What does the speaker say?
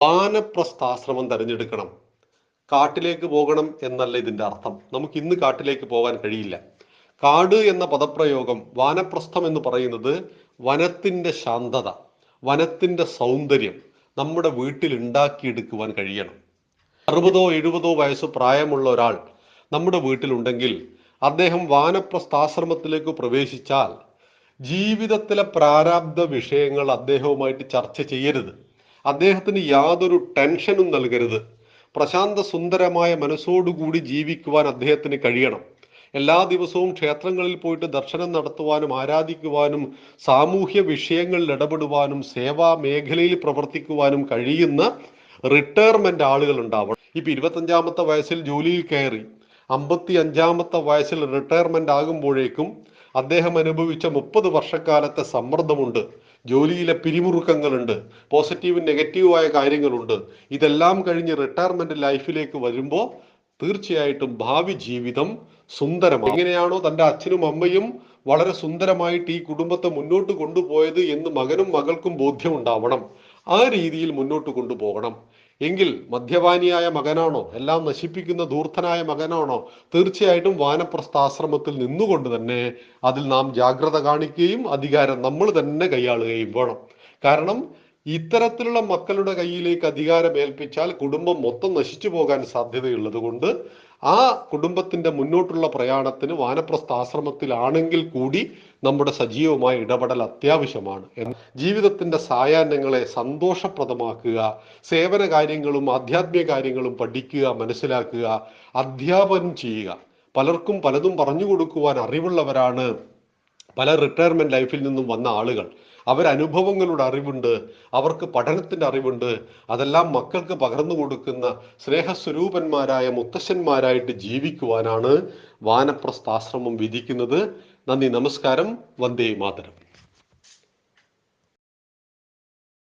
വാനപ്രസ്ഥാശ്രമം തിരഞ്ഞെടുക്കണം. കാട്ടിലേക്ക് പോകണം എന്നല്ല ഇതിന്റെ അർത്ഥം. നമുക്ക് ഇന്ന് കാട്ടിലേക്ക് പോകാൻ കഴിയില്ല. കാട് എന്ന പദപ്രയോഗം, വാനപ്രസ്ഥം എന്ന് പറയുന്നത് വനത്തിന്റെ ശാന്തത, വനത്തിന്റെ സൗന്ദര്യം നമ്മുടെ വീട്ടിൽ ഉണ്ടാക്കിയെടുക്കുവാൻ കഴിയണം. 60-70 വയസ്സ് പ്രായമുള്ള ഒരാൾ നമ്മുടെ വീട്ടിലുണ്ടെങ്കിൽ അദ്ദേഹം വാനപ്രസ്ഥാശ്രമത്തിലേക്ക് പ്രവേശിച്ചാൽ ജീവിതത്തിലെ പ്രാരാബ്ധ വിഷയങ്ങൾ അദ്ദേഹവുമായിട്ട് ചർച്ച ചെയ്യരുത്. അദ്ദേഹത്തിന് യാതൊരു ടെൻഷനും നൽകരുത്. പ്രശാന്ത സുന്ദരമായ മനസ്സോടുകൂടി ജീവിക്കുവാൻ അദ്ദേഹത്തിന് കഴിയണം. എല്ലാ ദിവസവും ക്ഷേത്രങ്ങളിൽ പോയിട്ട് ദർശനം നടത്തുവാനും ആരാധിക്കുവാനും സാമൂഹ്യ വിഷയങ്ങളിൽ ഇടപെടുവാനും സേവാ മേഖലയിൽ പ്രവർത്തിക്കുവാനും കഴിയുന്ന റിട്ടയർമെന്റ് ആളുകൾ ഉണ്ടാവണം. ഇപ്പൊ 25-ാമത്തെ വയസ്സിൽ ജോലിയിൽ കയറി 55-ാമത്തെ വയസ്സിൽ റിട്ടയർമെന്റ് ആകുമ്പോഴേക്കും അദ്ദേഹം അനുഭവിച്ച 30 വർഷക്കാലത്തെ സമ്മർദ്ദമുണ്ട്, ജോലിയിലെ പിരിമുറുക്കങ്ങളുണ്ട്, പോസിറ്റീവും നെഗറ്റീവുമായ കാര്യങ്ങളുണ്ട്. ഇതെല്ലാം കഴിഞ്ഞ് റിട്ടയർമെന്റ് ലൈഫിലേക്ക് വരുമ്പോൾ തീർച്ചയായിട്ടും ഭാവി ജീവിതം സുന്ദരമാണ്. എങ്ങനെയാണോ തൻ്റെ അച്ഛനും അമ്മയും വളരെ സുന്ദരമായിട്ട് ഈ കുടുംബത്തെ മുന്നോട്ട് കൊണ്ടുപോയത് എന്ന് മകനും മകൾക്കും ബോധ്യമുണ്ടാവണം. ആ രീതിയിൽ മുന്നോട്ട് കൊണ്ടുപോകണം. എങ്കിൽ മദ്യപാനിയായ മകനാണോ, എല്ലാം നശിപ്പിക്കുന്ന ധൂർത്തനായ മകനാണോ, തീർച്ചയായിട്ടും വാനപ്രസ്ഥാശ്രമത്തിൽ നിന്നുകൊണ്ട് തന്നെ അതിൽ നാം ജാഗ്രത കാണിക്കുകയും അധികാരം നമ്മൾ തന്നെ കൈയാളുകയും വേണം. കാരണം ഇത്തരത്തിലുള്ള മക്കളുടെ കയ്യിലേക്ക് അധികാരം ഏൽപ്പിച്ചാൽ കുടുംബം മൊത്തം നശിച്ചു പോകാൻ സാധ്യതയുള്ളത് കൊണ്ട് ആ കുടുംബത്തിന്റെ മുന്നോട്ടുള്ള പ്രയാണത്തിന് വാനപ്രസ്ഥാശ്രമത്തിലാണെങ്കിൽ കൂടി നമ്മുടെ സജീവമായ ഇടപെടൽ അത്യാവശ്യമാണ്. ജീവിതത്തിന്റെ സായാഹ്നങ്ങളെ സന്തോഷപ്രദമാക്കുക, സേവന കാര്യങ്ങളും ആധ്യാത്മിക കാര്യങ്ങളും പഠിക്കുക, മനസ്സിലാക്കുക, അധ്യാപനം ചെയ്യുക. പലർക്കും പലതും പറഞ്ഞു കൊടുക്കുവാൻ അറിവുള്ളവരാണ് പല റിട്ടയർമെന്റ് ലൈഫിൽ നിന്നും വന്ന ആളുകൾ. അവരനുഭവങ്ങളുടെ അറിവുണ്ട്, അവർക്ക് പഠനത്തിന്റെ അറിവുണ്ട്. അതെല്ലാം മക്കൾക്ക് പകർന്നു കൊടുക്കുന്ന സ്നേഹസ്വരൂപന്മാരായ മുത്തശ്ശന്മാരായിട്ട് ജീവിക്കുവാനാണ് വാനപ്രസ്ഥാശ്രമം വിധിക്കുന്നത്. നന്ദി, നമസ്കാരം. വന്ദേ മാതരം.